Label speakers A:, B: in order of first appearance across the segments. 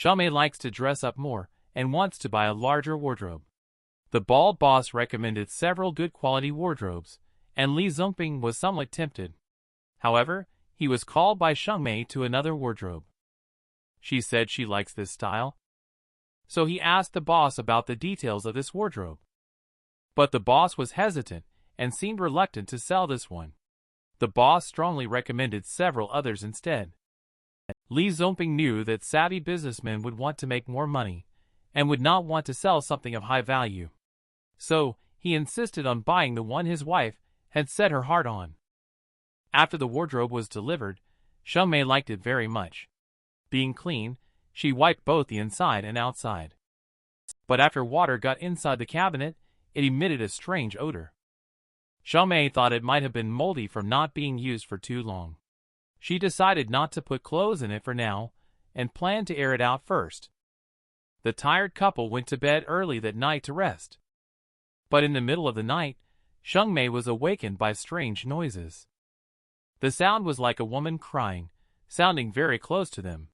A: Xiaomei likes to dress up more and wants to buy a larger wardrobe. The bald boss recommended several good quality wardrobes, and Li Zongping was somewhat tempted. However, he was called by Xiaomei to another wardrobe. She said she likes this style. So he asked the boss about the details of this wardrobe. But the boss was hesitant and seemed reluctant to sell this one. The boss strongly recommended several others instead. Li Zongping knew that savvy businessmen would want to make more money and would not want to sell something of high value. So, he insisted on buying the one his wife had set her heart on. After the wardrobe was delivered, Xiaomei liked it very much. Being clean, she wiped both the inside and outside. But after water got inside the cabinet, it emitted a strange odor. Xiaomei thought it might have been moldy from not being used for too long. She decided not to put clothes in it for now, and planned to air it out first. The tired couple went to bed early that night to rest. But in the middle of the night, Xiaomei was awakened by strange noises. The sound was like a woman crying, sounding very close to them.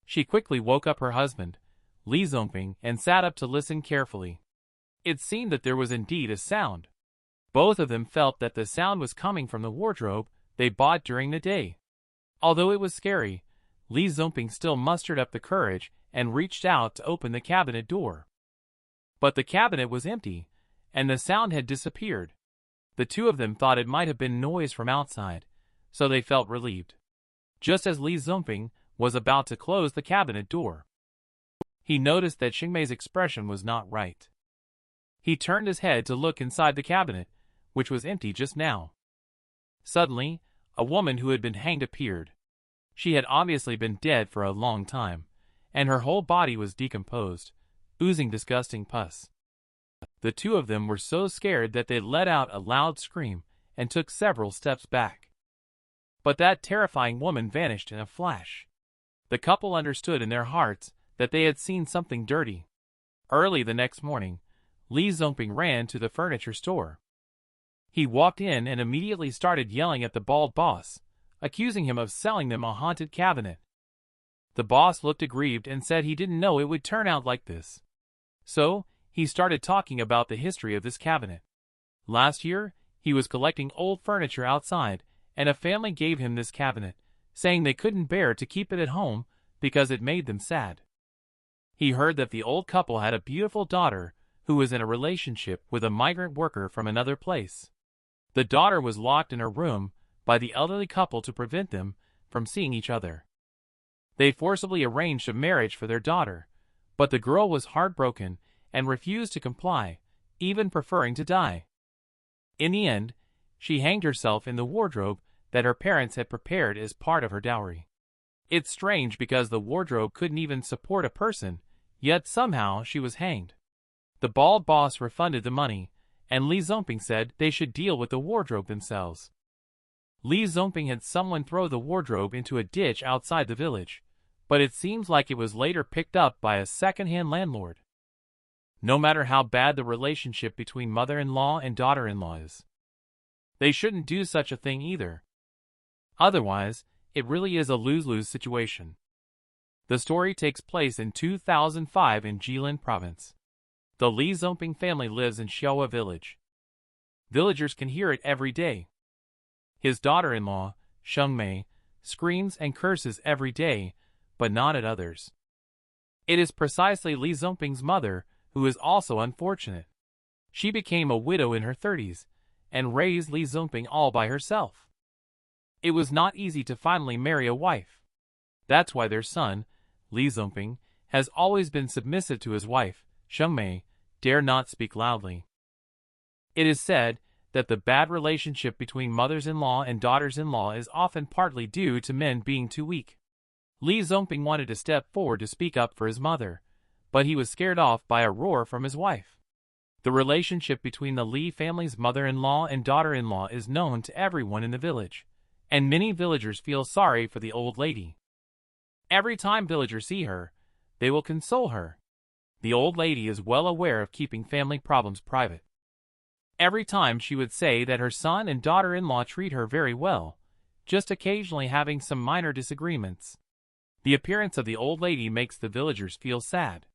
A: She quickly woke up her husband, Li Zongping, and sat up to listen carefully. It seemed that there was indeed a sound. Both of them felt that the sound was coming from the wardrobe they bought during the day. Although it was scary, Li Zongping still mustered up the courage and reached out to open the cabinet door. But the cabinet was empty, and the sound had disappeared. The two of them thought it might have been noise from outside, so they felt relieved. Just as Li Zongping was about to close the cabinet door, he noticed that Xingmei's expression was not right. He turned his head to look inside the cabinet, which was empty just now. Suddenly, a woman who had been hanged appeared. She had obviously been dead for a long time, and her whole body was decomposed, oozing disgusting pus. The two of them were so scared that they let out a loud scream and took several steps back. But that terrifying woman vanished in a flash. The couple understood in their hearts that they had seen something dirty. Early the next morning, Li Zongping ran to the furniture store. He walked in and immediately started yelling at the bald boss, accusing him of selling them a haunted cabinet. The boss looked aggrieved and said he didn't know it would turn out like this. So, he started talking about the history of this cabinet. Last year, he was collecting old furniture outside, and a family gave him this cabinet, saying they couldn't bear to keep it at home because it made them sad. He heard that the old couple had a beautiful daughter who was in a relationship with a migrant worker from another place. The daughter was locked in her room by the elderly couple to prevent them from seeing each other. They forcibly arranged a marriage for their daughter, but the girl was heartbroken and refused to comply, even preferring to die. In the end, she hanged herself in the wardrobe that her parents had prepared as part of her dowry. It's strange because the wardrobe couldn't even support a person, yet somehow she was hanged. The bald boss refunded the money, and Li Zongping said they should deal with the wardrobe themselves. Li Zongping had someone throw the wardrobe into a ditch outside the village, but it seems like it was later picked up by a second-hand landlord. No matter how bad the relationship between mother-in-law and daughter-in-law is, they shouldn't do such a thing either. Otherwise, it really is a lose-lose situation. The story takes place in 2005 in Jilin province. The Li Zongping family lives in Xiaohua village. Villagers can hear it every day. His daughter-in-law, Xiangmei, screams and curses every day, but not at others. It is precisely Li Zongping's mother who is also unfortunate. She became a widow in her 30s and raised Li Zongping all by herself. It was not easy to finally marry a wife. That's why their son, Li Zongping, has always been submissive to his wife, Xiangmei, dare not speak loudly. It is said that the bad relationship between mothers-in-law and daughters-in-law is often partly due to men being too weak. Li Zongping wanted to step forward to speak up for his mother, but he was scared off by a roar from his wife. The relationship between the Li family's mother-in-law and daughter-in-law is known to everyone in the village, and many villagers feel sorry for the old lady. Every time villagers see her, they will console her. The old lady is well aware of keeping family problems private. Every time she would say that her son and daughter-in-law treat her very well, just occasionally having some minor disagreements. The appearance of the old lady makes the villagers feel sad.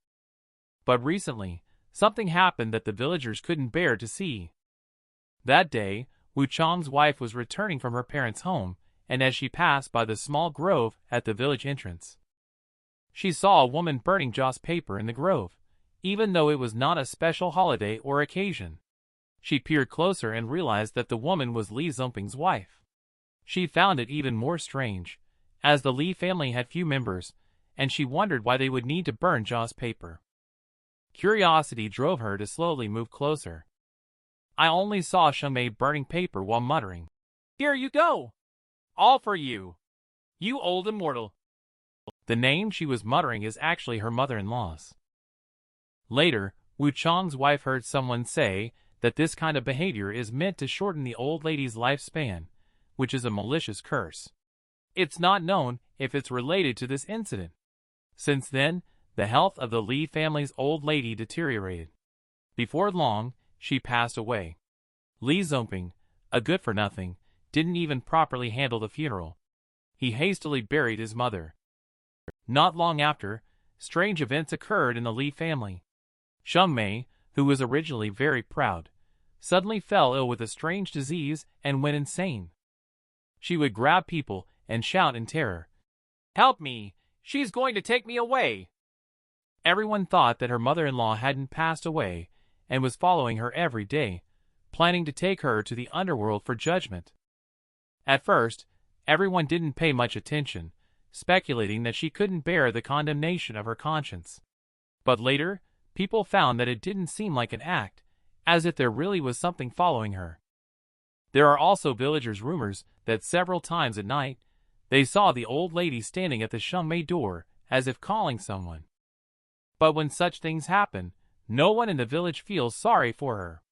A: But recently, something happened that the villagers couldn't bear to see. That day, Wu Chang's wife was returning from her parents' home, and as she passed by the small grove at the village entrance, she saw a woman burning joss paper in the grove, even though it was not a special holiday or occasion. She peered closer and realized that the woman was Li Zongping's wife. She found it even more strange, as the Li family had few members, and she wondered why they would need to burn joss paper. Curiosity drove her to slowly move closer. I only saw Sheng Mei burning paper while muttering, "Here you go! All for you! You old immortal!" The name she was muttering is actually her mother-in-law's. Later, Wu Chang's wife heard someone say that this kind of behavior is meant to shorten the old lady's lifespan, which is a malicious curse. It's not known if it's related to this incident. Since then, the health of the Li family's old lady deteriorated. Before long, she passed away. Li Zongping, a good-for-nothing, didn't even properly handle the funeral. He hastily buried his mother. Not long after, strange events occurred in the Li family. Sheng Mei, who was originally very proud, suddenly fell ill with a strange disease and went insane. She would grab people and shout in terror, "Help me! She's going to take me away!" Everyone thought that her mother-in-law hadn't passed away and was following her every day, planning to take her to the underworld for judgment. At first, everyone didn't pay much attention, speculating that she couldn't bear the condemnation of her conscience. But later, people found that it didn't seem like an act, as if there really was something following her. There are also villagers' rumors that several times at night, they saw the old lady standing at the Sheng Mei door, as if calling someone. But when such things happen, no one in the village feels sorry for her.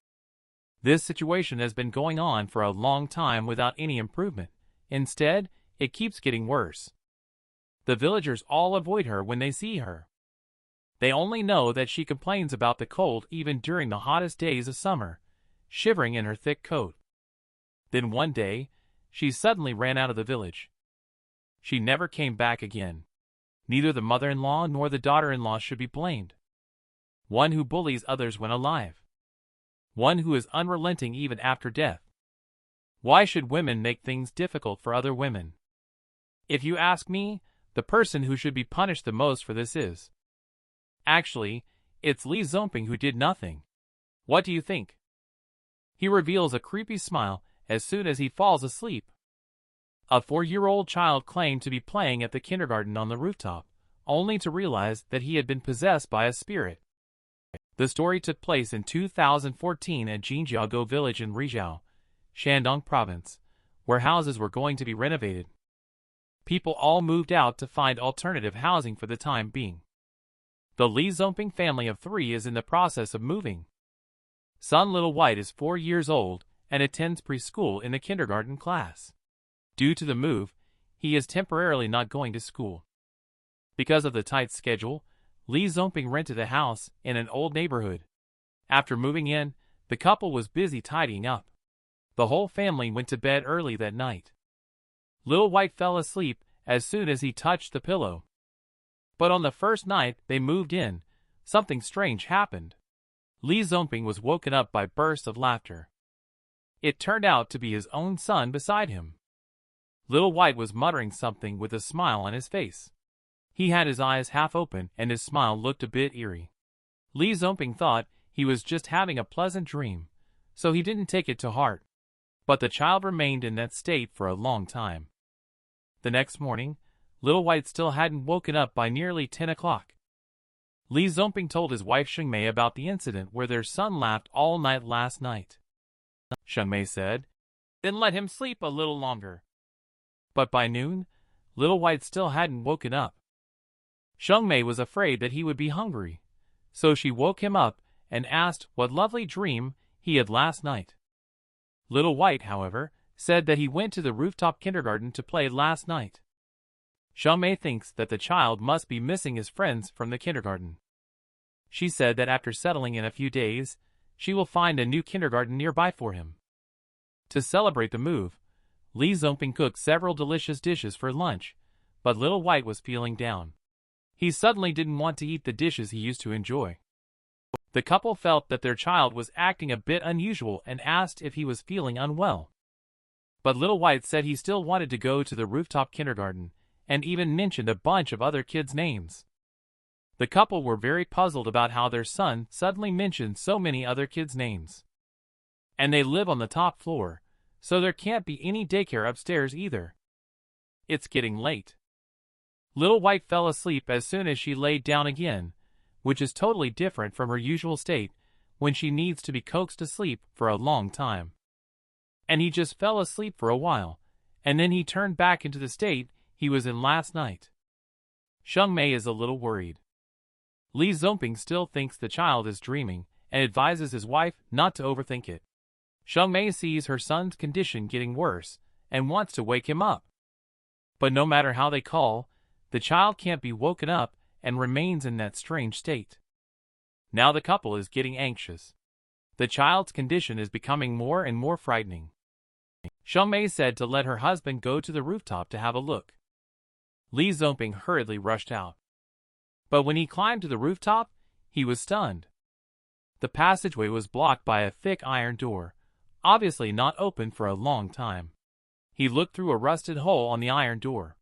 A: This situation has been going on for a long time without any improvement. Instead, it keeps getting worse. The villagers all avoid her when they see her. They only know that she complains about the cold even during the hottest days of summer, shivering in her thick coat. Then one day, she suddenly ran out of the village. She never came back again. Neither the mother-in-law nor the daughter-in-law should be blamed. One who bullies others when alive. One who is unrelenting even after death. Why should women make things difficult for other women? If you ask me, the person who should be punished the most for this is. Actually, it's Li Zongping who did nothing. What do you think? He reveals a creepy smile as soon as he falls asleep. A 4-year-old child claimed to be playing at the kindergarten on the rooftop, only to realize that he had been possessed by a spirit. The story took place in 2014 at Jinjiago village in Rizhao, Shandong province, where houses were going to be renovated. People all moved out to find alternative housing for the time being. The Li Zongping family of 3 is in the process of moving. Son Little White is 4 years old and attends preschool in the kindergarten class. Due to the move, he is temporarily not going to school. Because of the tight schedule, Li Zongping rented a house in an old neighborhood. After moving in, the couple was busy tidying up. The whole family went to bed early that night. Little White fell asleep as soon as he touched the pillow. But on the first night they moved in, something strange happened. Li Zongping was woken up by bursts of laughter. It turned out to be his own son beside him. Little White was muttering something with a smile on his face. He had his eyes half open and his smile looked a bit eerie. Li Zongping thought he was just having a pleasant dream, so he didn't take it to heart. But the child remained in that state for a long time. The next morning, Little White still hadn't woken up by nearly 10 o'clock. Li Zongping told his wife Sheng Mei about the incident where their son laughed all night last night. Sheng Mei said, "Then let him sleep a little longer." But by noon, Little White still hadn't woken up. Sheng Mei was afraid that he would be hungry, so she woke him up and asked what lovely dream he had last night. Little White, however, said that he went to the rooftop kindergarten to play last night. Sheng Mei thinks that the child must be missing his friends from the kindergarten. She said that after settling in a few days, she will find a new kindergarten nearby for him. To celebrate the move, Li Zongping cooked several delicious dishes for lunch, but Little White was feeling down. He suddenly didn't want to eat the dishes he used to enjoy. The couple felt that their child was acting a bit unusual and asked if he was feeling unwell. But Little White said he still wanted to go to the rooftop kindergarten, and even mentioned a bunch of other kids' names. The couple were very puzzled about how their son suddenly mentioned so many other kids' names. And they live on the top floor, so there can't be any daycare upstairs either. It's getting late. Little White fell asleep as soon as she laid down again, which is totally different from her usual state when she needs to be coaxed to sleep for a long time. And he just fell asleep for a while, and then he turned back into the state he was in last night. Xiang Mei is a little worried. Li Zongping still thinks the child is dreaming and advises his wife not to overthink it. Xiang Mei sees her son's condition getting worse and wants to wake him up. But no matter how they call, the child can't be woken up and remains in that strange state. Now the couple is getting anxious. The child's condition is becoming more and more frightening. Xiang Mei said to let her husband go to the rooftop to have a look. Li Zongping hurriedly rushed out. But when he climbed to the rooftop, he was stunned. The passageway was blocked by a thick iron door, obviously not open for a long time. He looked through a rusted hole on the iron door.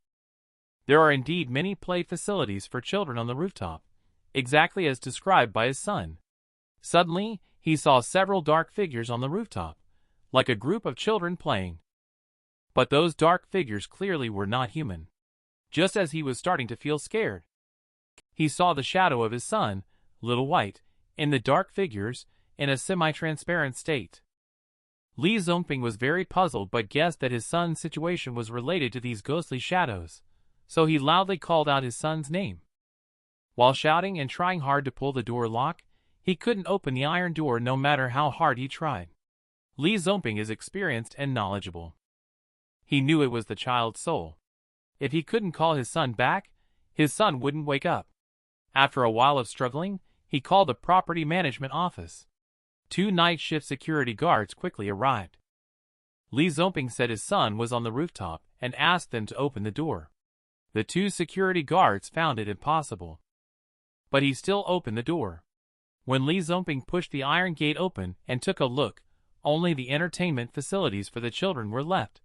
A: There are indeed many play facilities for children on the rooftop, exactly as described by his son. Suddenly, he saw several dark figures on the rooftop, like a group of children playing. But those dark figures clearly were not human. Just as he was starting to feel scared, he saw the shadow of his son, Little White, in the dark figures, in a semi-transparent state. Li Zongping was very puzzled but guessed that his son's situation was related to these ghostly shadows, so he loudly called out his son's name. While shouting and trying hard to pull the door lock, he couldn't open the iron door no matter how hard he tried. Li Zongping is experienced and knowledgeable. He knew it was the child's soul. If he couldn't call his son back, his son wouldn't wake up. After a while of struggling, he called the property management office. 2 night shift security guards quickly arrived. Li Zongping said his son was on the rooftop and asked them to open the door. The 2 security guards found it impossible. But he still opened the door. When Li Zongping pushed the iron gate open and took a look, only the entertainment facilities for the children were left.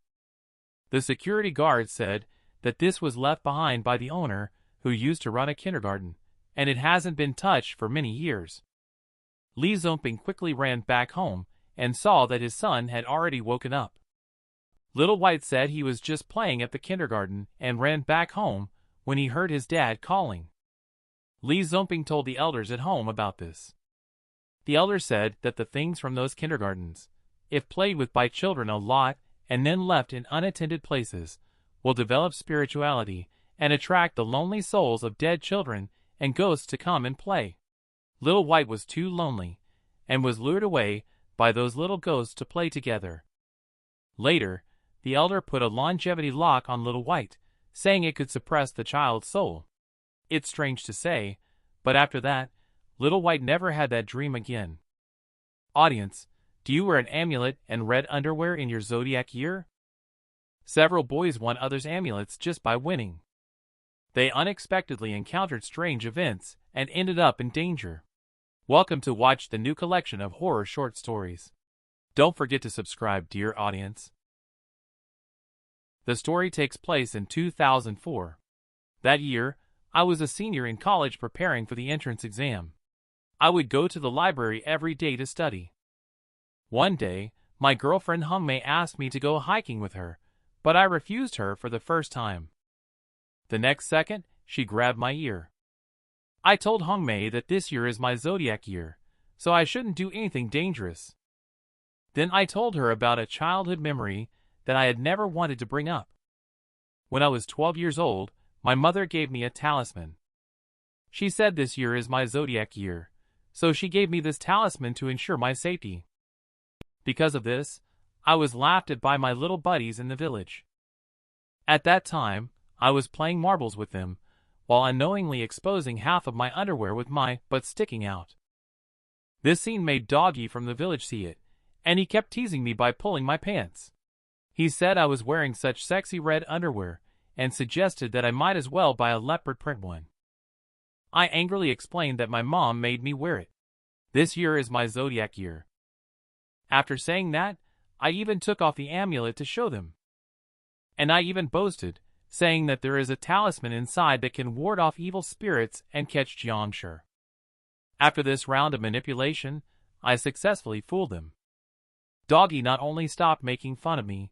A: The security guard said that this was left behind by the owner who used to run a kindergarten, and it hasn't been touched for many years. Li Zongping quickly ran back home and saw that his son had already woken up. Little White said he was just playing at the kindergarten and ran back home when he heard his dad calling. Li Zongping told the elders at home about this. The elders said that the things from those kindergartens, if played with by children a lot and then left in unattended places, will develop spirituality and attract the lonely souls of dead children and ghosts to come and play. Little White was too lonely and was lured away by those little ghosts to play together. Later, the elder put a longevity lock on Little White, saying it could suppress the child's soul. It's strange to say, but after that, Little White never had that dream again. Audience, do you wear an amulet and red underwear in your zodiac year? Several boys won others' amulets just by winning. They unexpectedly encountered strange events and ended up in danger. Welcome to watch the new collection of horror short stories. Don't forget to subscribe, dear audience. The story takes place in 2004. That year, I was a senior in college preparing for the entrance exam. I would go to the library every day to study. One day, my girlfriend Hong Mei asked me to go hiking with her, but I refused her for the first time. The next second, she grabbed my ear. I told Hong Mei that this year is my zodiac year, so I shouldn't do anything dangerous. Then I told her about a childhood memory that I had never wanted to bring up. When I was 12 years old, my mother gave me a talisman. She said this year is my zodiac year, so she gave me this talisman to ensure my safety. Because of this, I was laughed at by my little buddies in the village. At that time, I was playing marbles with them, while unknowingly exposing half of my underwear with my butt sticking out. This scene made Doggy from the village see it, and he kept teasing me by pulling my pants. He said I was wearing such sexy red underwear, and suggested that I might as well buy a leopard print one. I angrily explained that my mom made me wear it. This year is my zodiac year. After saying that, I even took off the amulet to show them. And I even boasted, saying that there is a talisman inside that can ward off evil spirits and catch Jiangshi. After this round of manipulation, I successfully fooled them. Doggy not only stopped making fun of me,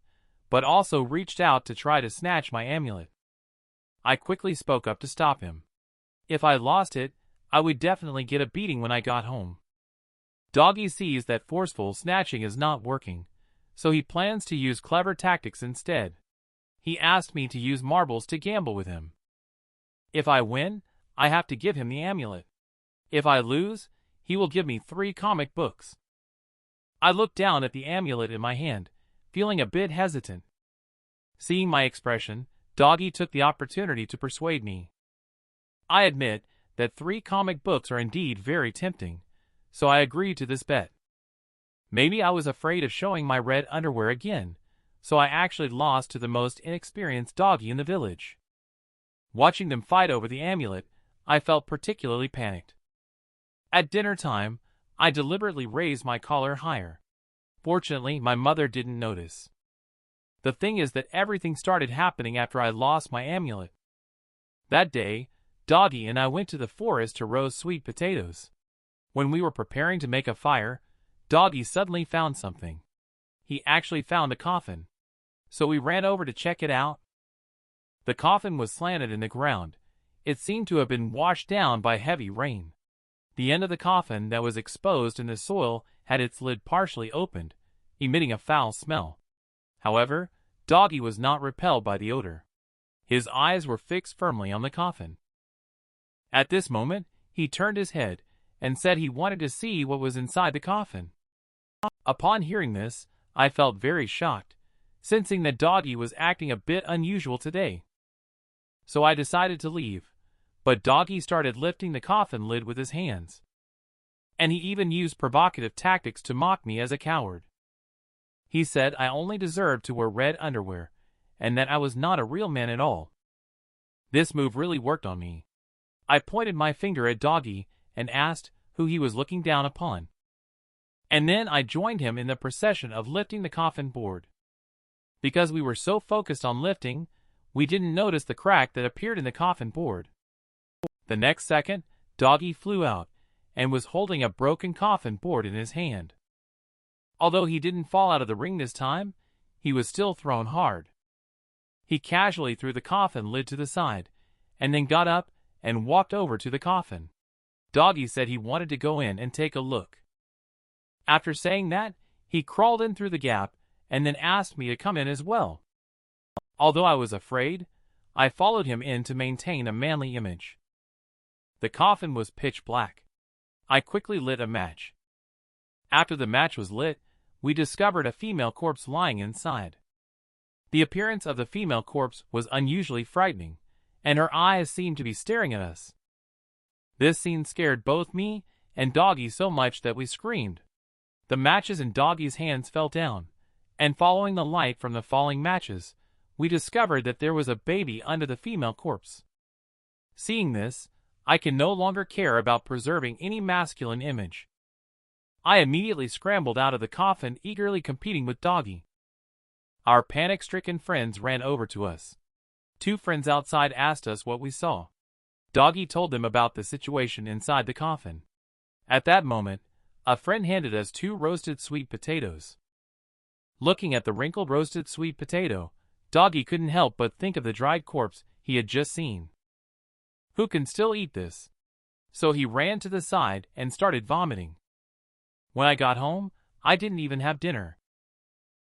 A: but also reached out to try to snatch my amulet. I quickly spoke up to stop him. If I lost it, I would definitely get a beating when I got home. Doggy sees that forceful snatching is not working, so he plans to use clever tactics instead. He asked me to use marbles to gamble with him. If I win, I have to give him the amulet. If I lose, he will give me 3 comic books. I looked down at the amulet in my hand, feeling a bit hesitant. Seeing my expression, Doggy took the opportunity to persuade me. I admit that 3 comic books are indeed very tempting, so I agreed to this bet. Maybe I was afraid of showing my red underwear again, so I actually lost to the most inexperienced doggy in the village. Watching them fight over the amulet, I felt particularly panicked. At dinner time, I deliberately raised my collar higher. Fortunately, my mother didn't notice. The thing is that everything started happening after I lost my amulet. That day, Doggy and I went to the forest to roast sweet potatoes. When we were preparing to make a fire, Doggy suddenly found something. He actually found a coffin. So we ran over to check it out. The coffin was slanted in the ground. It seemed to have been washed down by heavy rain. The end of the coffin that was exposed in the soil had its lid partially opened, emitting a foul smell. However, Doggy was not repelled by the odor. His eyes were fixed firmly on the coffin. At this moment, he turned his head and said he wanted to see what was inside the coffin. Upon hearing this, I felt very shocked, sensing that Doggy was acting a bit unusual today. So I decided to leave, but Doggy started lifting the coffin lid with his hands. And he even used provocative tactics to mock me as a coward. He said I only deserved to wear red underwear, and that I was not a real man at all. This move really worked on me. I pointed my finger at Doggy and asked who he was looking down upon. And then I joined him in the procession of lifting the coffin board. Because we were so focused on lifting, we didn't notice the crack that appeared in the coffin board. The next second, Doggy flew out and was holding a broken coffin board in his hand. Although he didn't fall out of the ring this time, he was still thrown hard. He casually threw the coffin lid to the side, and then got up and walked over to the coffin. Doggy said he wanted to go in and take a look. After saying that, he crawled in through the gap and then asked me to come in as well. Although I was afraid, I followed him in to maintain a manly image. The coffin was pitch black. I quickly lit a match. After the match was lit, we discovered a female corpse lying inside. The appearance of the female corpse was unusually frightening, and her eyes seemed to be staring at us. This scene scared both me and Doggy so much that we screamed. The matches in Doggy's hands fell down, and following the light from the falling matches, we discovered that there was a baby under the female corpse. Seeing this, I can no longer care about preserving any masculine image. I immediately scrambled out of the coffin, eagerly competing with Doggy. Our panic-stricken friends ran over to us. 2 friends outside asked us what we saw. Doggy told them about the situation inside the coffin. At that moment, a friend handed us 2 roasted sweet potatoes. Looking at the wrinkled roasted sweet potato, Doggy couldn't help but think of the dried corpse he had just seen. Who can still eat this? So he ran to the side and started vomiting. When I got home, I didn't even have dinner.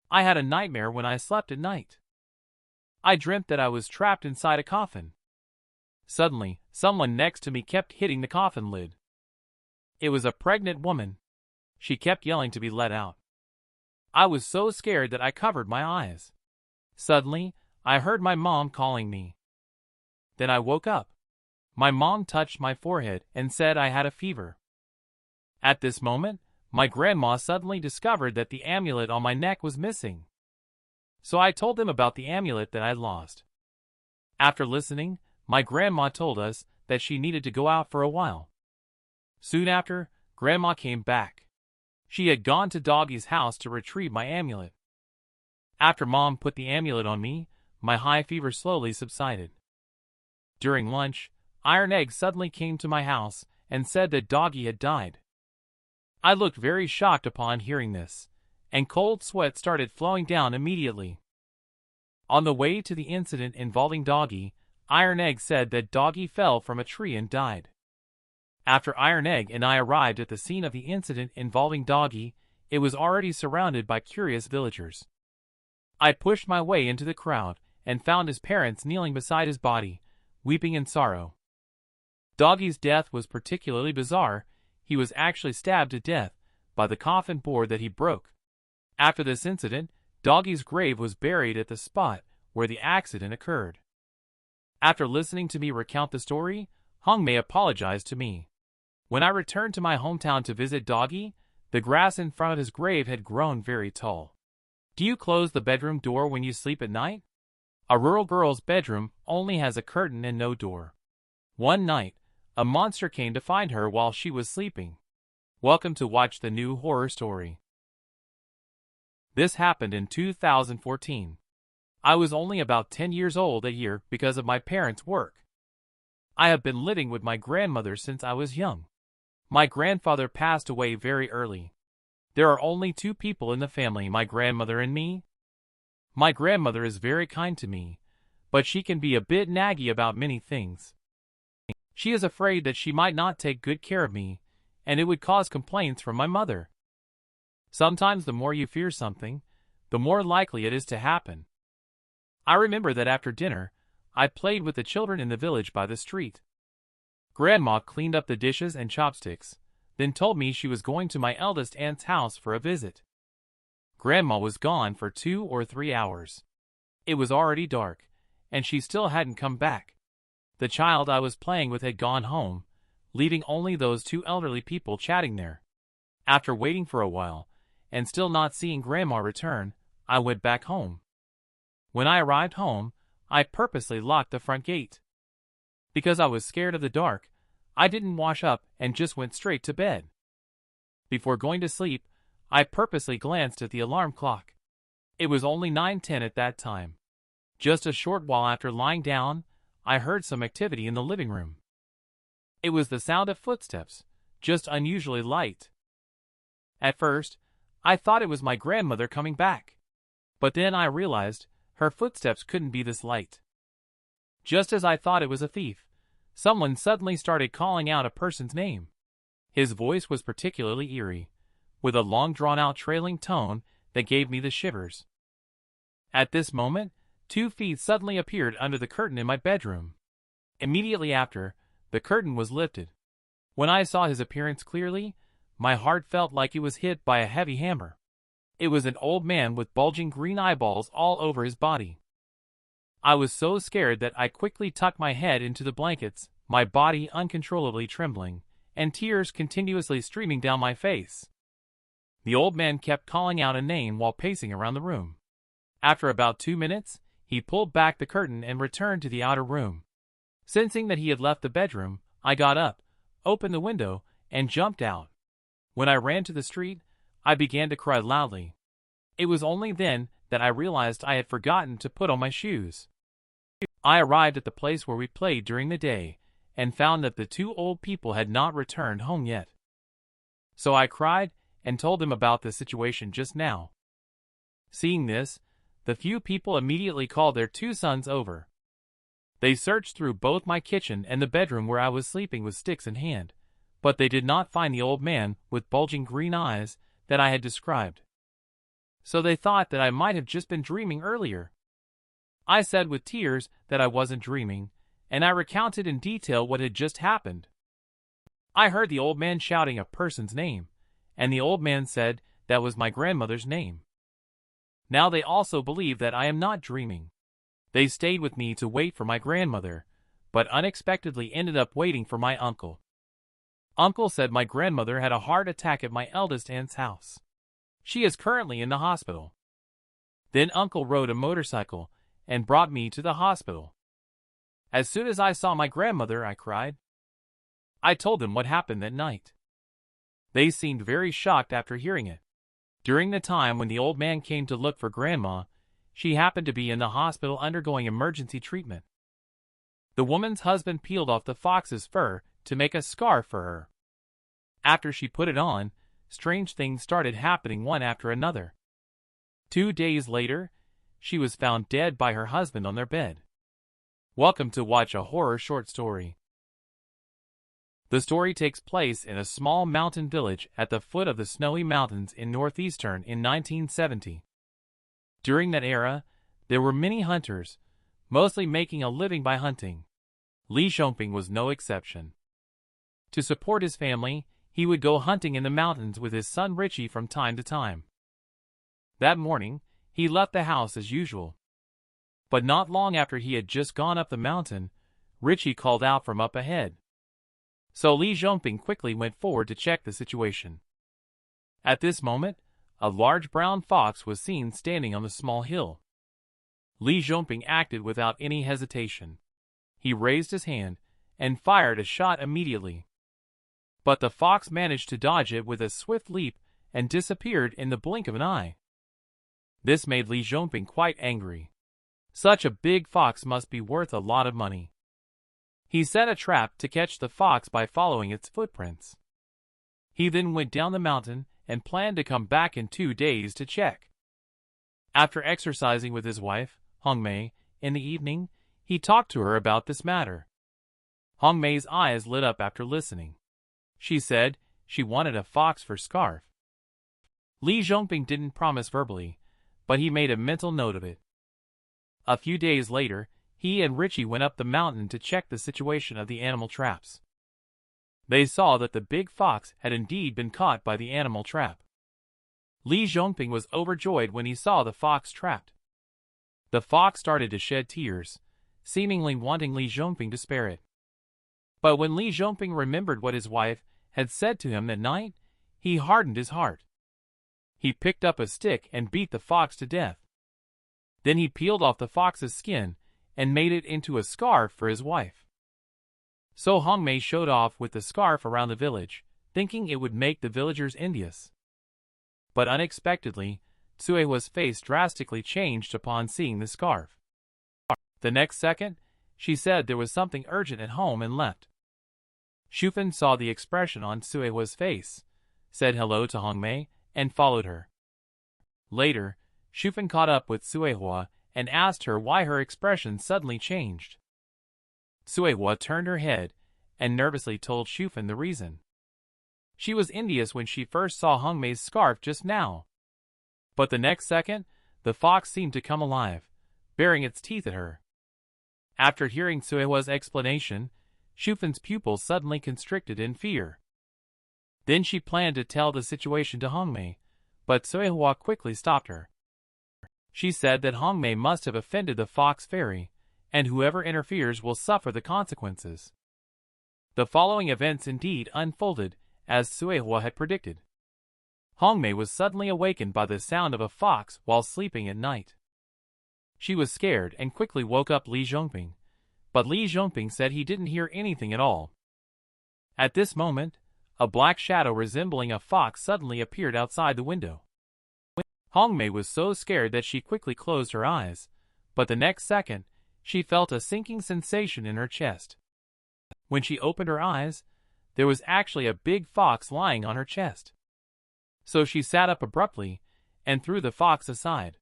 A: I had a nightmare when I slept at night. I dreamt that I was trapped inside a coffin. Suddenly, someone next to me kept hitting the coffin lid. It was a pregnant woman. She kept yelling to be let out. I was so scared that I covered my eyes. Suddenly, I heard my mom calling me. Then I woke up. My mom touched my forehead and said I had a fever. At this moment, my grandma suddenly discovered that the amulet on my neck was missing. So I told them about the amulet that I lost. After listening, my grandma told us that she needed to go out for a while. Soon after, Grandma came back. She had gone to Doggy's house to retrieve my amulet. After Mom put the amulet on me, my high fever slowly subsided. During lunch, Iron Egg suddenly came to my house and said that Doggy had died. I looked very shocked upon hearing this, and cold sweat started flowing down immediately. On the way to the incident involving Doggy, Iron Egg said that Doggy fell from a tree and died. After Iron Egg and I arrived at the scene of the incident involving Doggy, it was already surrounded by curious villagers. I pushed my way into the crowd and found his parents kneeling beside his body, weeping in sorrow. Doggy's death was particularly bizarre. He was actually stabbed to death by the coffin board that he broke. After this incident, Doggy's grave was buried at the spot where the accident occurred. After listening to me recount the story, Hong Mei apologized to me. When I returned to my hometown to visit Doggy, the grass in front of his grave had grown very tall. Do you close the bedroom door when you sleep at night? A rural girl's bedroom only has a curtain and no door. One night, a monster came to find her while she was sleeping. Welcome to watch the new horror story. This happened in 2014. I was only about 10 years old that year because of my parents' work. I have been living with my grandmother since I was young. My grandfather passed away very early. There are only two people in the family, my grandmother and me. My grandmother is very kind to me, but she can be a bit naggy about many things. She is afraid that she might not take good care of me, and it would cause complaints from my mother. Sometimes the more you fear something, the more likely it is to happen. I remember that after dinner, I played with the children in the village by the street. Grandma cleaned up the dishes and chopsticks, then told me she was going to my eldest aunt's house for a visit. Grandma was gone for 2 or 3 hours. It was already dark, and she still hadn't come back. The child I was playing with had gone home, leaving only those two elderly people chatting there. After waiting for a while, and still not seeing Grandma return, I went back home. When I arrived home, I purposely locked the front gate. Because I was scared of the dark, I didn't wash up and just went straight to bed. Before going to sleep, I purposely glanced at the alarm clock. It was only 9:10 at that time. Just a short while after lying down, I heard some activity in the living room. It was the sound of footsteps, just unusually light. At first, I thought it was my grandmother coming back. But then I realized her footsteps couldn't be this light. Just as I thought it was a thief, someone suddenly started calling out a person's name. His voice was particularly eerie, with a long drawn-out trailing tone that gave me the shivers. At this moment, 2 feet suddenly appeared under the curtain in my bedroom. Immediately after, the curtain was lifted. When I saw his appearance clearly, my heart felt like it was hit by a heavy hammer. It was an old man with bulging green eyeballs all over his body. I was so scared that I quickly tucked my head into the blankets, my body uncontrollably trembling, and tears continuously streaming down my face. The old man kept calling out a name while pacing around the room. After about 2 minutes, he pulled back the curtain and returned to the outer room. Sensing that he had left the bedroom, I got up, opened the window, and jumped out. When I ran to the street, I began to cry loudly. It was only then that I realized I had forgotten to put on my shoes. I arrived at the place where we played during the day, and found that the 2 old people had not returned home yet. So I cried and told them about the situation just now. Seeing this, the few people immediately called their 2 sons over. They searched through both my kitchen and the bedroom where I was sleeping with sticks in hand, but they did not find the old man with bulging green eyes that I had described. So they thought that I might have just been dreaming earlier. I said with tears that I wasn't dreaming, and I recounted in detail what had just happened. I heard the old man shouting a person's name, and the old man said that was my grandmother's name. Now they also believe that I am not dreaming. They stayed with me to wait for my grandmother, but unexpectedly ended up waiting for my uncle. Uncle said my grandmother had a heart attack at my eldest aunt's house. She is currently in the hospital. Then Uncle rode a motorcycle and brought me to the hospital. As soon as I saw my grandmother, I cried. I told them what happened that night. They seemed very shocked after hearing it. During the time when the old man came to look for Grandma, she happened to be in the hospital undergoing emergency treatment. The woman's husband peeled off the fox's fur to make a scarf for her. After she put it on, strange things started happening one after another. 2 days later, she was found dead by her husband on their bed. Welcome to Watch a Horror Short Story. The story takes place in a small mountain village at the foot of the Snowy Mountains in northeastern in 1970. During that era, there were many hunters, mostly making a living by hunting. Li Xiongping was no exception. To support his family, he would go hunting in the mountains with his son Richie from time to time. That morning, he left the house as usual. But not long after he had just gone up the mountain, Richie called out from up ahead. So Li Xiongping quickly went forward to check the situation. At this moment, a large brown fox was seen standing on the small hill. Li Xiongping acted without any hesitation. He raised his hand and fired a shot immediately. But the fox managed to dodge it with a swift leap and disappeared in the blink of an eye. This made Li Xiongping quite angry. Such a big fox must be worth a lot of money. He set a trap to catch the fox by following its footprints. He then went down the mountain and planned to come back in 2 days to check. After exercising with his wife, Hong Mei, in the evening, he talked to her about this matter. Hong Mei's eyes lit up after listening. She said she wanted a fox for scarf. Li Xiongping didn't promise verbally, but he made a mental note of it. A few days later, he and Richie went up the mountain to check the situation of the animal traps. They saw that the big fox had indeed been caught by the animal trap. Li Xiongping was overjoyed when he saw the fox trapped. The fox started to shed tears, seemingly wanting Li Xiongping to spare it. But when Li Xiongping remembered what his wife had said to him that night, he hardened his heart. He picked up a stick and beat the fox to death. Then he peeled off the fox's skin and made it into a scarf for his wife. So Hong Mei showed off with the scarf around the village, thinking it would make the villagers envious. But unexpectedly, Tsuehua's face drastically changed upon seeing the scarf. The next second, she said there was something urgent at home and left. Shufan saw the expression on Tsuehua's face, said hello to Hong Mei, and followed her. Later, Shufan caught up with Tsuehua and asked her why her expression suddenly changed. Tsuehua turned her head and nervously told Shufan the reason. She was envious when she first saw Hong Mei's scarf just now. But the next second, the fox seemed to come alive, baring its teeth at her. After hearing Tsuehua's explanation, Shufan's pupils suddenly constricted in fear. Then she planned to tell the situation to Hong Mei, but Tsuehua quickly stopped her. She said that Hong Mei must have offended the fox fairy, and whoever interferes will suffer the consequences. The following events indeed unfolded, as Tsuehua had predicted. Hong Mei was suddenly awakened by the sound of a fox while sleeping at night. She was scared and quickly woke up Li Xiongping, but Li Xiongping said he didn't hear anything at all. At this moment, a black shadow resembling a fox suddenly appeared outside the window. Hong Mei was so scared that she quickly closed her eyes, but the next second, she felt a sinking sensation in her chest. When she opened her eyes, there was actually a big fox lying on her chest. So she sat up abruptly and threw the fox aside.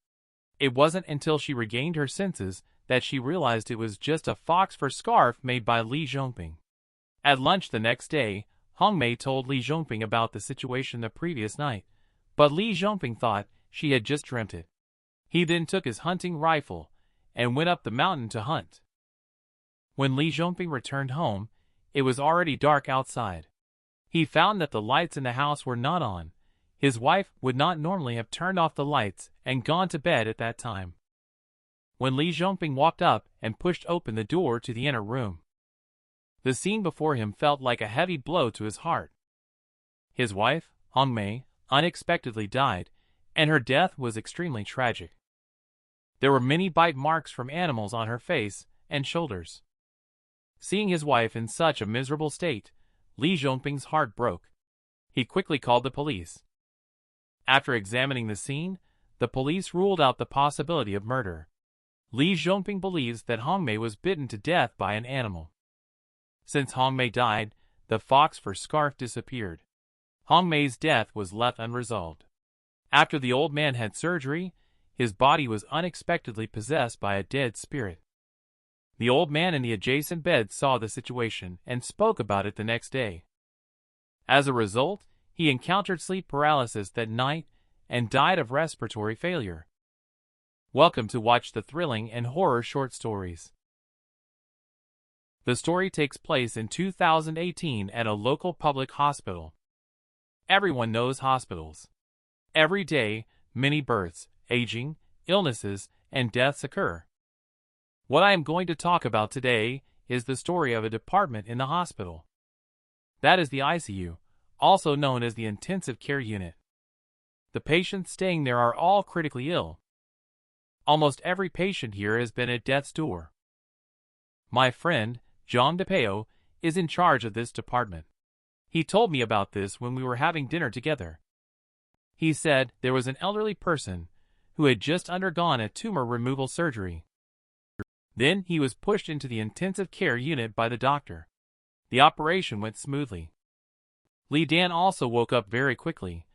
A: It wasn't until she regained her senses that she realized it was just a fox fur scarf made by Li Xiongping. At lunch the next day, Hong Mei told Li Xiongping about the situation the previous night, but Li Xiongping thought she had just dreamt it. He then took his hunting rifle and went up the mountain to hunt. When Li Xiongping returned home, it was already dark outside. He found that the lights in the house were not on. His wife would not normally have turned off the lights and gone to bed at that time. When Li Xiongping walked up and pushed open the door to the inner room, the scene before him felt like a heavy blow to his heart. His wife, Hong Mei, unexpectedly died, and her death was extremely tragic. There were many bite marks from animals on her face and shoulders. Seeing his wife in such a miserable state, Li Zhongping's heart broke. He quickly called the police. After examining the scene, the police ruled out the possibility of murder. Li Zhongping believes that Hongmei was bitten to death by an animal. Since Hongmei died, the fox fur scarf disappeared. Hongmei's death was left unresolved. After the old man had surgery, his body was unexpectedly possessed by a dead spirit. The old man in the adjacent bed saw the situation and spoke about it the next day. As a result, he encountered sleep paralysis that night and died of respiratory failure. Welcome to watch the thrilling and horror short stories. The story takes place in 2018 at a local public hospital. Everyone knows hospitals. Every day, many births, aging, illnesses, and deaths occur. What I am going to talk about today is the story of a department in the hospital. That is the ICU, also known as the intensive care unit. The patients staying there are all critically ill. Almost every patient here has been at death's door. My friend, Zhang Depeo, is in charge of this department. He told me about this when we were having dinner together. He said there was an elderly person who had just undergone a tumor removal surgery. Then he was pushed into the intensive care unit by the doctor. The operation went smoothly. Li Dan also woke up very quickly,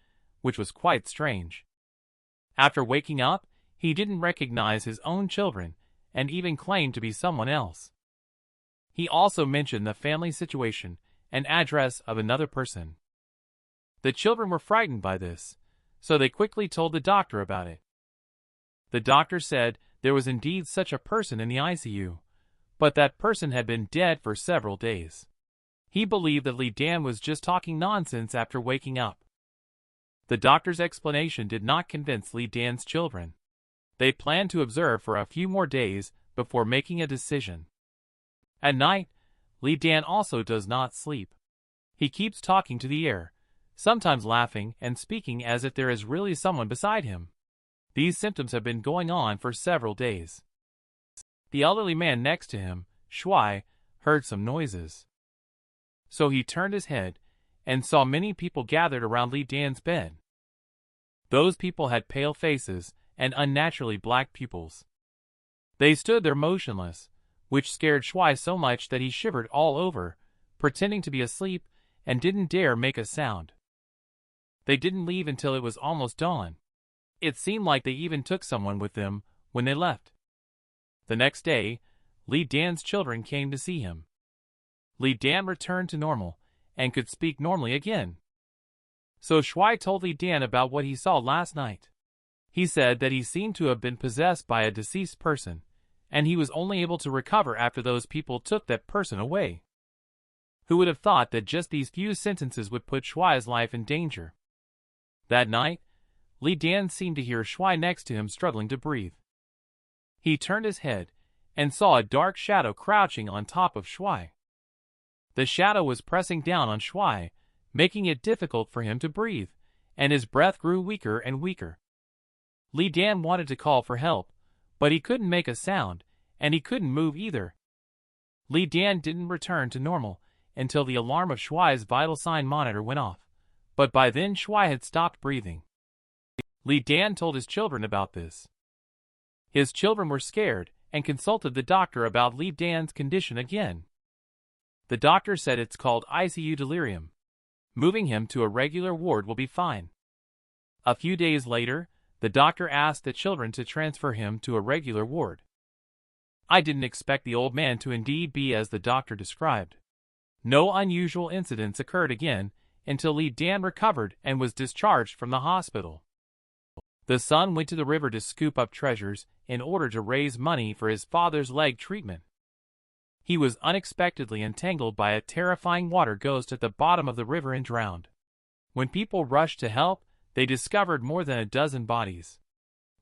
A: which was quite strange. After waking up, he didn't recognize his own children and even claimed to be someone else. He also mentioned the family situation and address of another person. The children were frightened by this, so they quickly told the doctor about it. The doctor said there was indeed such a person in the ICU, but that person had been dead for several days. He believed that Li Dan was just talking nonsense after waking up. The doctor's explanation did not convince Li Dan's children. They planned to observe for a few more days before making a decision. At night, Li Dan also does not sleep. He keeps talking to the air, sometimes laughing and speaking as if there is really someone beside him. These symptoms have been going on for several days. The elderly man next to him, Shuai, heard some noises. So he turned his head and saw many people gathered around Li Dan's bed. Those people had pale faces and unnaturally black pupils. They stood there motionless, which scared Shuai so much that he shivered all over, pretending to be asleep and didn't dare make a sound. They didn't leave until it was almost dawn. It seemed like they even took someone with them when they left. The next day, Li Dan's children came to see him. Li Dan returned to normal and could speak normally again. So Shuai told Li Dan about what he saw last night. He said that he seemed to have been possessed by a deceased person, and he was only able to recover after those people took that person away. Who would have thought that just these few sentences would put Shuai's life in danger? That night, Li Dan seemed to hear Shuai next to him struggling to breathe. He turned his head and saw a dark shadow crouching on top of Shuai. The shadow was pressing down on Shuai, making it difficult for him to breathe, and his breath grew weaker and weaker. Li Dan wanted to call for help, but he couldn't make a sound, and he couldn't move either. Li Dan didn't return to normal until the alarm of Shuai's vital sign monitor went off, but by then Shuai had stopped breathing. Li Dan told his children about this. His children were scared and consulted the doctor about Li Dan's condition again. The doctor said it's called ICU delirium. Moving him to a regular ward will be fine. A few days later, the doctor asked the children to transfer him to a regular ward. I didn't expect the old man to indeed be as the doctor described. No unusual incidents occurred again until Li Dan recovered and was discharged from the hospital. The son went to the river to scoop up treasures in order to raise money for his father's leg treatment. He was unexpectedly entangled by a terrifying water ghost at the bottom of the river and drowned. When people rushed to help, they discovered more than a dozen bodies.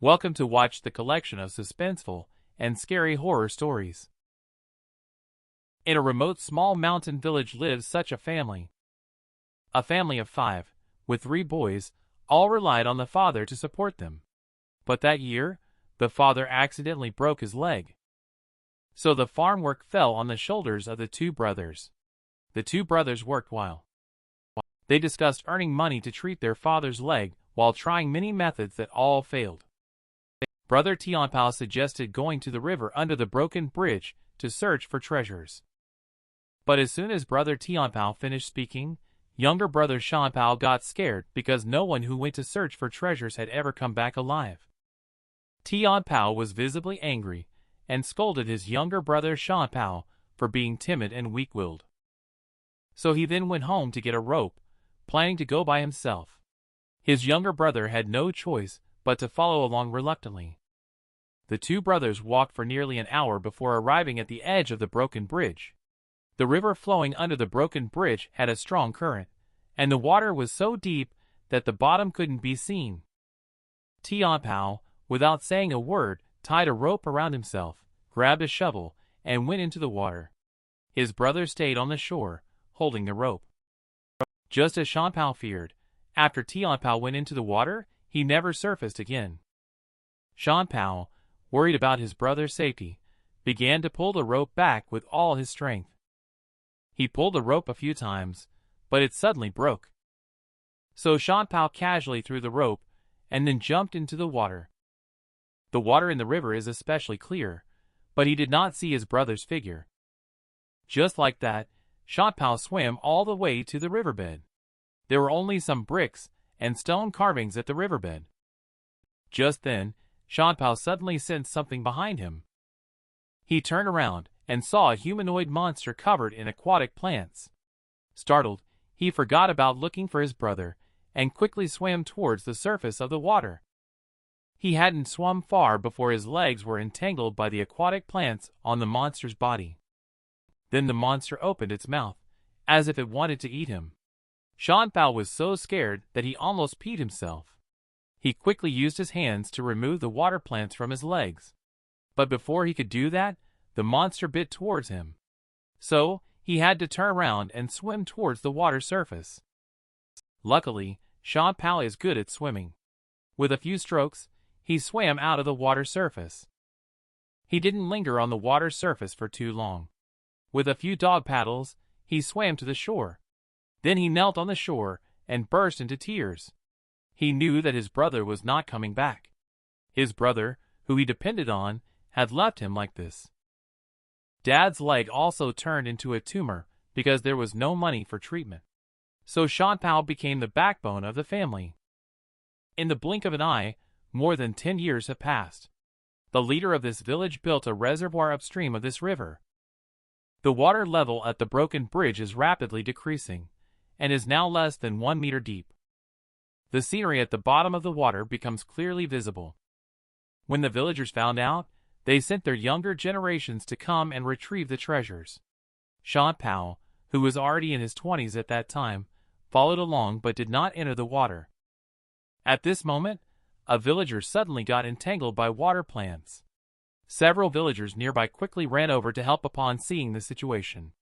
A: Welcome to watch the collection of suspenseful and scary horror stories. In a remote small mountain village lives such a family. A family of 5, with 3 boys, all relied on the father to support them. But that year, the father accidentally broke his leg. So the farm work fell on the shoulders of the two brothers. The two brothers worked while they discussed earning money to treat their father's leg while trying many methods that all failed. Brother Tianpao suggested going to the river under the broken bridge to search for treasures. But as soon as Brother Tianpao finished speaking, younger brother Shanpao got scared because no one who went to search for treasures had ever come back alive. Tianpao was visibly angry and scolded his younger brother Shanpao for being timid and weak-willed. So he then went home to get a rope, planning to go by himself. His younger brother had no choice but to follow along reluctantly. The two brothers walked for nearly an hour before arriving at the edge of the broken bridge. The river flowing under the broken bridge had a strong current, and the water was so deep that the bottom couldn't be seen. Tianpao, without saying a word, tied a rope around himself, grabbed a shovel, and went into the water. His brother stayed on the shore, holding the rope. Just as Shanpao feared, after Tianpao went into the water, he never surfaced again. Shanpao, worried about his brother's safety, began to pull the rope back with all his strength. He pulled the rope a few times, but it suddenly broke. So Shanpao casually threw the rope and then jumped into the water. The water in the river is especially clear, but he did not see his brother's figure. Just like that, Shanpao swam all the way to the riverbed. There were only some bricks and stone carvings at the riverbed. Just then, Shanpao suddenly sensed something behind him. He turned around and saw a humanoid monster covered in aquatic plants. Startled, he forgot about looking for his brother and quickly swam towards the surface of the water. He hadn't swum far before his legs were entangled by the aquatic plants on the monster's body. Then the monster opened its mouth, as if it wanted to eat him. Shanpao was so scared that he almost peed himself. He quickly used his hands to remove the water plants from his legs. But before he could do that, the monster bit towards him. So, he had to turn around and swim towards the water surface. Luckily, Shanpao is good at swimming. With a few strokes, he swam out of the water surface. He didn't linger on the water surface for too long. With a few dog paddles, he swam to the shore. Then he knelt on the shore and burst into tears. He knew that his brother was not coming back. His brother, who he depended on, had left him like this. Dad's leg also turned into a tumor because there was no money for treatment. So Shanpao became the backbone of the family. In the blink of an eye, more than 10 years have passed. The leader of this village built a reservoir upstream of this river. The water level at the broken bridge is rapidly decreasing, and is now less than 1 meter deep. The scenery at the bottom of the water becomes clearly visible. When the villagers found out, they sent their younger generations to come and retrieve the treasures. Shanpao, who was already in his 20s at that time, followed along but did not enter the water. At this moment, a villager suddenly got entangled by water plants. Several villagers nearby quickly ran over to help upon seeing the situation.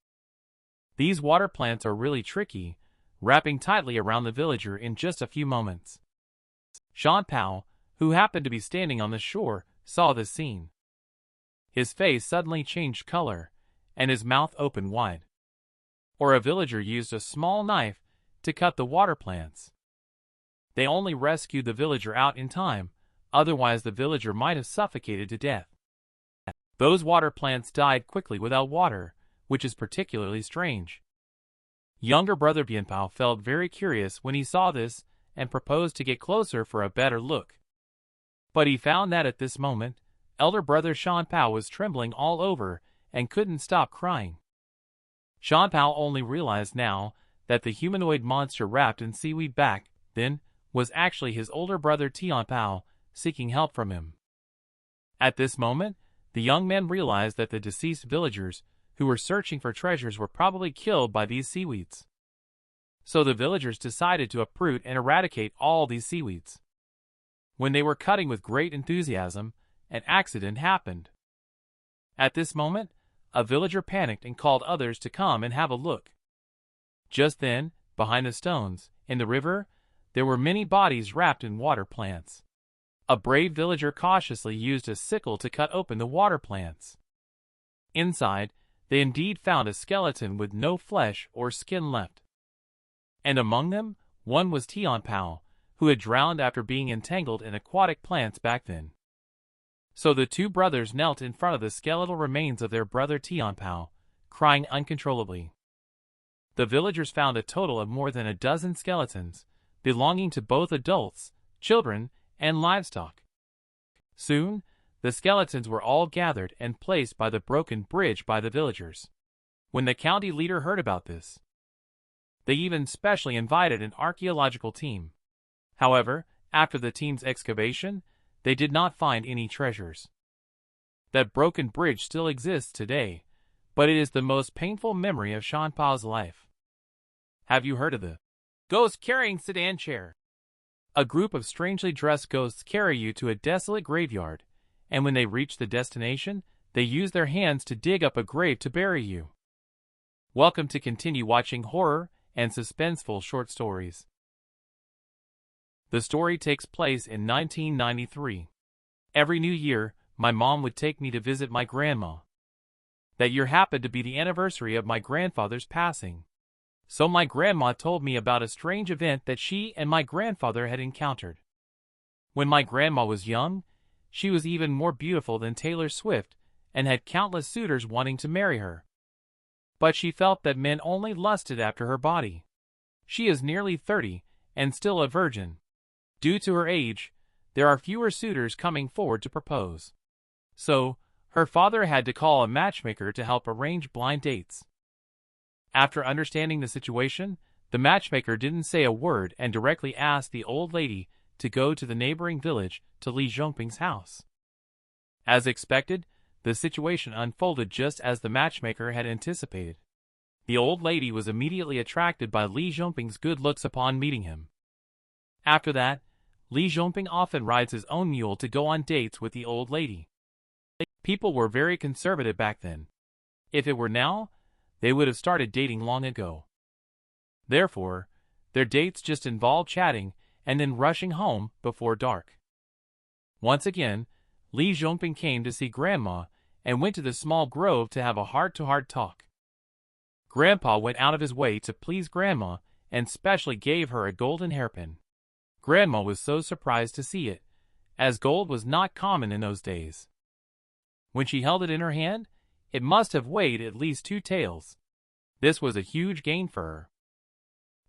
A: These water plants are really tricky, wrapping tightly around the villager in just a few moments. Shanpao, who happened to be standing on the shore, saw this scene. His face suddenly changed color, and his mouth opened wide. Or a villager used a small knife to cut the water plants. They only rescued the villager out in time, otherwise the villager might have suffocated to death. Those water plants died quickly without water, which is particularly strange. Younger brother Bianpao felt very curious when he saw this and proposed to get closer for a better look. But he found that at this moment, elder brother Shanpao was trembling all over and couldn't stop crying. Shanpao only realized now that the humanoid monster wrapped in seaweed back then was actually his older brother Tianpao seeking help from him. At this moment, the young man realized that the deceased villagers who were searching for treasures were probably killed by these seaweeds. So the villagers decided to uproot and eradicate all these seaweeds. When they were cutting with great enthusiasm, an accident happened. At this moment, a villager panicked and called others to come and have a look. Just then, behind the stones, in the river, there were many bodies wrapped in water plants. A brave villager cautiously used a sickle to cut open the water plants. Inside, they indeed found a skeleton with no flesh or skin left. And among them, one was Tian Pao, who had drowned after being entangled in aquatic plants back then. So the two brothers knelt in front of the skeletal remains of their brother Tian Pao, crying uncontrollably. The villagers found a total of more than a dozen skeletons, belonging to both adults, children, and livestock. Soon, the skeletons were all gathered and placed by the broken bridge by the villagers. When the county leader heard about this, they even specially invited an archaeological team. However, after the team's excavation, they did not find any treasures. That broken bridge still exists today, but it is the most painful memory of Shan Pao's life. Have you heard of the ghost-carrying sedan chair? A group of strangely dressed ghosts carry you to a desolate graveyard, and when they reach the destination, they use their hands to dig up a grave to bury you. Welcome to continue watching horror and suspenseful short stories. The story takes place in 1993. Every New Year, my mom would take me to visit my grandma. That year happened to be the anniversary of my grandfather's passing. So my grandma told me about a strange event that she and my grandfather had encountered. When my grandma was young, she was even more beautiful than Taylor Swift and had countless suitors wanting to marry her. But she felt that men only lusted after her body. She is nearly 30 and still a virgin. Due to her age, there are fewer suitors coming forward to propose. So, her father had to call a matchmaker to help arrange blind dates. After understanding the situation, the matchmaker didn't say a word and directly asked the old lady to go to the neighboring village to Li Zhongping's house. As expected, the situation unfolded just as the matchmaker had anticipated. The old lady was immediately attracted by Li Zhongping's good looks upon meeting him. After that, Li Zhongping often rides his own mule to go on dates with the old lady. People were very conservative back then. If it were now, they would have started dating long ago. Therefore, their dates just involved chatting and then rushing home before dark. Once again, Li Zhongping came to see Grandma and went to the small grove to have a heart-to-heart talk. Grandpa went out of his way to please Grandma and specially gave her a golden hairpin. Grandma was so surprised to see it, as gold was not common in those days. When she held it in her hand, it must have weighed at least 2 taels. This was a huge gain for her.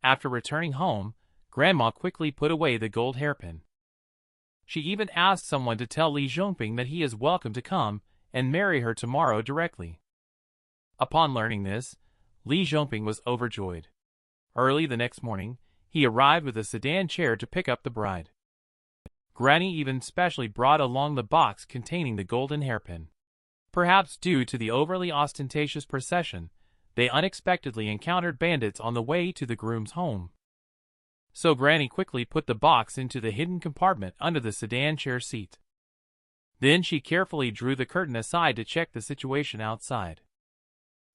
A: After returning home, Grandma quickly put away the gold hairpin. She even asked someone to tell Li Zhongping that he is welcome to come and marry her tomorrow directly. Upon learning this, Li Zhongping was overjoyed. Early the next morning, he arrived with a sedan chair to pick up the bride. Granny even specially brought along the box containing the golden hairpin. Perhaps due to the overly ostentatious procession, they unexpectedly encountered bandits on the way to the groom's home. So Granny quickly put the box into the hidden compartment under the sedan chair seat. Then she carefully drew the curtain aside to check the situation outside.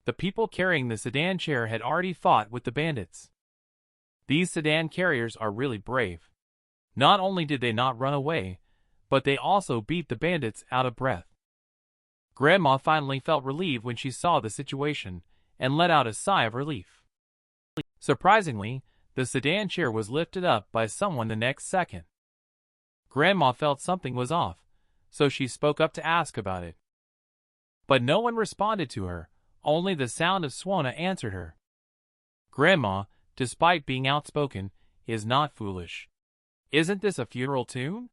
A: The people carrying the sedan chair had already fought with the bandits. These sedan carriers are really brave. Not only did they not run away, but they also beat the bandits out of breath. Grandma finally felt relieved when she saw the situation and let out a sigh of relief. Surprisingly, the sedan chair was lifted up by someone the next second. Grandma felt something was off, so she spoke up to ask about it. But no one responded to her, only the sound of Swana answered her. Grandma, despite being outspoken, is not foolish. Isn't this a funeral tune?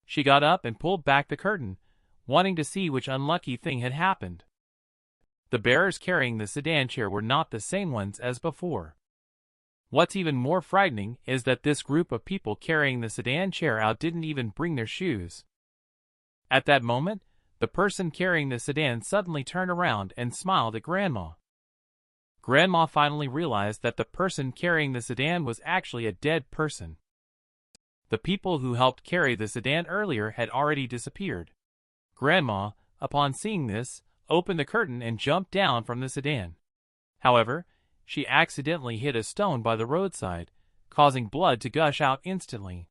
A: She got up and pulled back the curtain, wanting to see which unlucky thing had happened. The bearers carrying the sedan chair were not the same ones as before. What's even more frightening is that this group of people carrying the sedan chair out didn't even bring their shoes. At that moment, the person carrying the sedan suddenly turned around and smiled at Grandma. Grandma finally realized that the person carrying the sedan was actually a dead person. The people who helped carry the sedan earlier had already disappeared. Grandma, upon seeing this, opened the curtain and jumped down from the sedan. However, she accidentally hit a stone by the roadside, causing blood to gush out instantly.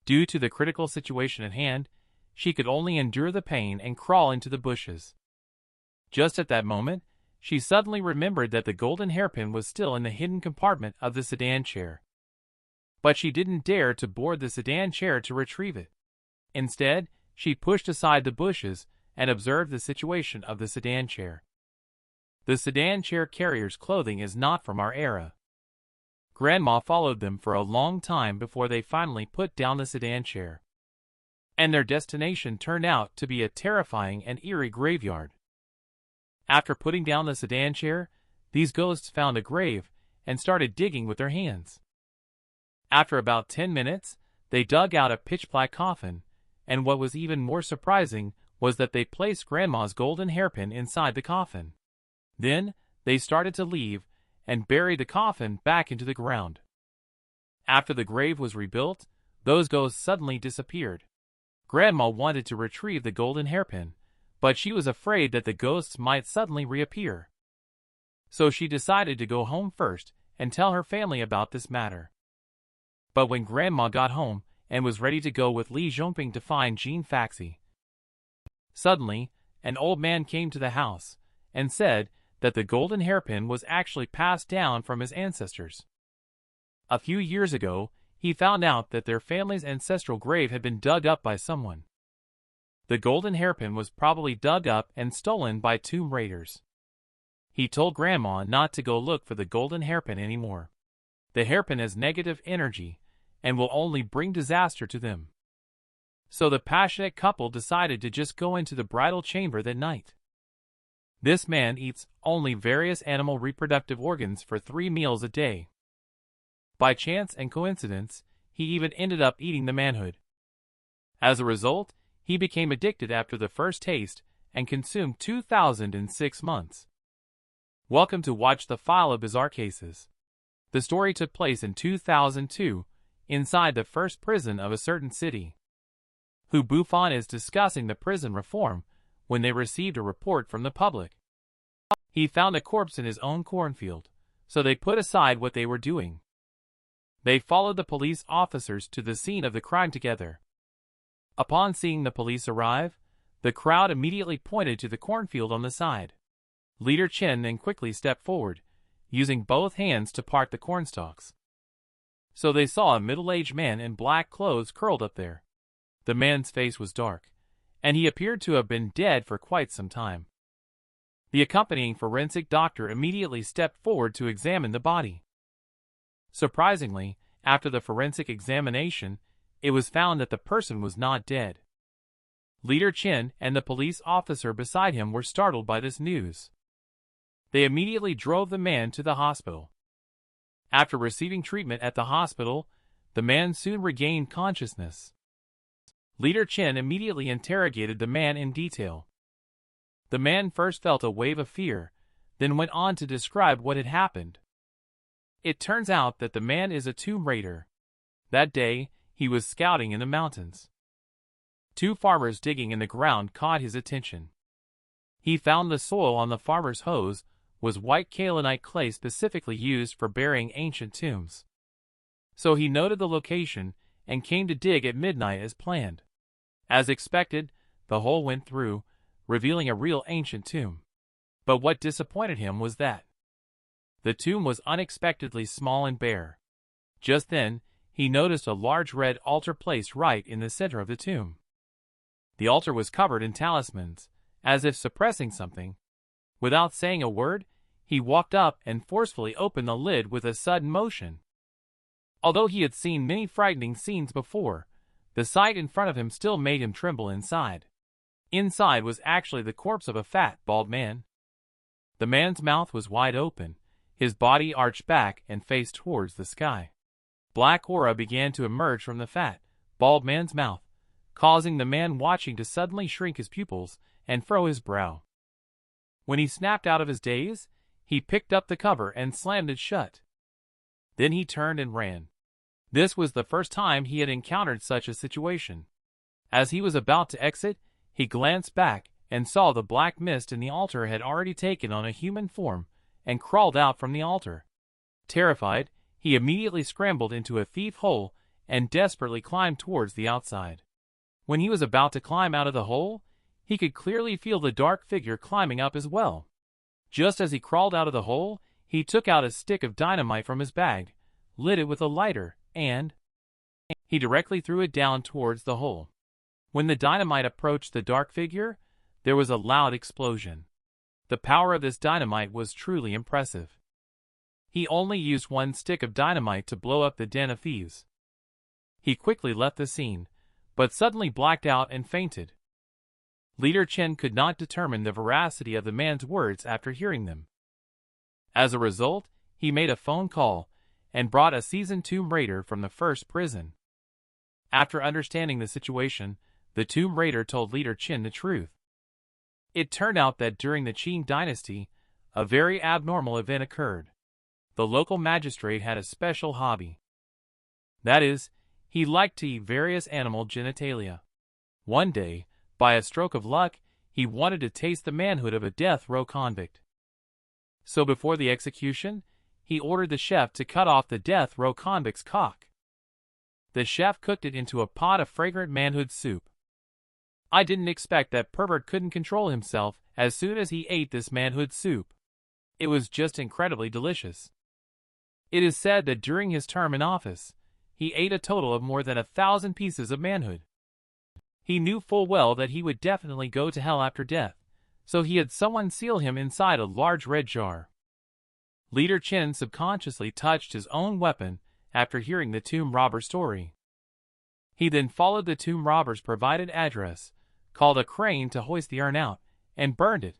A: Due to the critical situation at hand, she could only endure the pain and crawl into the bushes. Just at that moment, she suddenly remembered that the golden hairpin was still in the hidden compartment of the sedan chair. But she didn't dare to board the sedan chair to retrieve it. Instead, she pushed aside the bushes and observed the situation of the sedan chair. The sedan chair carrier's clothing is not from our era. Grandma followed them for a long time before they finally put down the sedan chair. And their destination turned out to be a terrifying and eerie graveyard. After putting down the sedan chair, these ghosts found a grave and started digging with their hands. After about 10 minutes, they dug out a pitch-black coffin, and what was even more surprising was that they placed Grandma's golden hairpin inside the coffin. Then, they started to leave and buried the coffin back into the ground. After the grave was rebuilt, those ghosts suddenly disappeared. Grandma wanted to retrieve the golden hairpin, but she was afraid that the ghosts might suddenly reappear. So she decided to go home first and tell her family about this matter. But when Grandma got home and was ready to go with Li Zhongping to find Jean Faxi, suddenly, an old man came to the house and said that the golden hairpin was actually passed down from his ancestors. A few years ago, he found out that their family's ancestral grave had been dug up by someone. The golden hairpin was probably dug up and stolen by tomb raiders. He told Grandma not to go look for the golden hairpin anymore. The hairpin has negative energy and will only bring disaster to them. So the passionate couple decided to just go into the bridal chamber that night. This man eats only various animal reproductive organs for 3 meals a day. By chance and coincidence, he even ended up eating the manhood. As a result, he became addicted after the first taste and consumed 2,000 in 6 months. Welcome to Watch the File of Bizarre Cases. The story took place in 2002, inside the first prison of a certain city. Hu Bufan is discussing the prison reform when they received a report from the public. He found a corpse in his own cornfield, so they put aside what they were doing. They followed the police officers to the scene of the crime together. Upon seeing the police arrive, the crowd immediately pointed to the cornfield on the side. Leader Chen then quickly stepped forward, using both hands to part the cornstalks. So they saw a middle-aged man in black clothes curled up there. The man's face was dark, and he appeared to have been dead for quite some time. The accompanying forensic doctor immediately stepped forward to examine the body. Surprisingly, after the forensic examination, it was found that the person was not dead. Leader Chen and the police officer beside him were startled by this news. They immediately drove the man to the hospital. After receiving treatment at the hospital, the man soon regained consciousness. Leader Chen immediately interrogated the man in detail. The man first felt a wave of fear, then went on to describe what had happened. It turns out that the man is a tomb raider. That day, he was scouting in the mountains. 2 farmers digging in the ground caught his attention. He found the soil on the farmer's hose was white kaolinite clay specifically used for burying ancient tombs. So he noted the location and came to dig at midnight as planned. As expected, the hole went through, revealing a real ancient tomb. But what disappointed him was that the tomb was unexpectedly small and bare. Just then, he noticed a large red altar placed right in the center of the tomb. The altar was covered in talismans, as if suppressing something. Without saying a word, he walked up and forcefully opened the lid with a sudden motion. Although he had seen many frightening scenes before, the sight in front of him still made him tremble inside. Inside was actually the corpse of a fat, bald man. The man's mouth was wide open, his body arched back and faced towards the sky. Black aura began to emerge from the fat, bald man's mouth, causing the man watching to suddenly shrink his pupils and furrow his brow. When he snapped out of his daze, he picked up the cover and slammed it shut. Then he turned and ran. This was the first time he had encountered such a situation. As he was about to exit, he glanced back and saw the black mist in the altar had already taken on a human form and crawled out from the altar. Terrified, he immediately scrambled into a thief hole and desperately climbed towards the outside. When he was about to climb out of the hole, He could clearly feel the dark figure climbing up as well. Just as he crawled out of the hole, he took out a stick of dynamite from his bag, lit it with a lighter, and he directly threw it down towards the hole. When the dynamite approached the dark figure, there was a loud explosion. The power of this dynamite was truly impressive. He only used one stick of dynamite to blow up the den of thieves. He quickly left the scene, but suddenly blacked out and fainted. Leader Chen could not determine the veracity of the man's words after hearing them. As a result, he made a phone call and brought a seasoned tomb raider from the first prison. After understanding the situation, the tomb raider told Leader Chen the truth. It turned out that during the Qing dynasty, a very abnormal event occurred. The local magistrate had a special hobby. That is, he liked to eat various animal genitalia. One day, by a stroke of luck, he wanted to taste the manhood of a death row convict. So before the execution, he ordered the chef to cut off the death row convict's cock. The chef cooked it into a pot of fragrant manhood soup. I didn't expect that pervert couldn't control himself as soon as he ate this manhood soup. It was just incredibly delicious. It is said that during his term in office, he ate a total of more than 1,000 pieces of manhood. He knew full well that he would definitely go to hell after death, so he had someone seal him inside a large red jar. Leader Chen subconsciously touched his own weapon after hearing the tomb robber story. He then followed the tomb robber's provided address, called a crane to hoist the urn out, and burned it.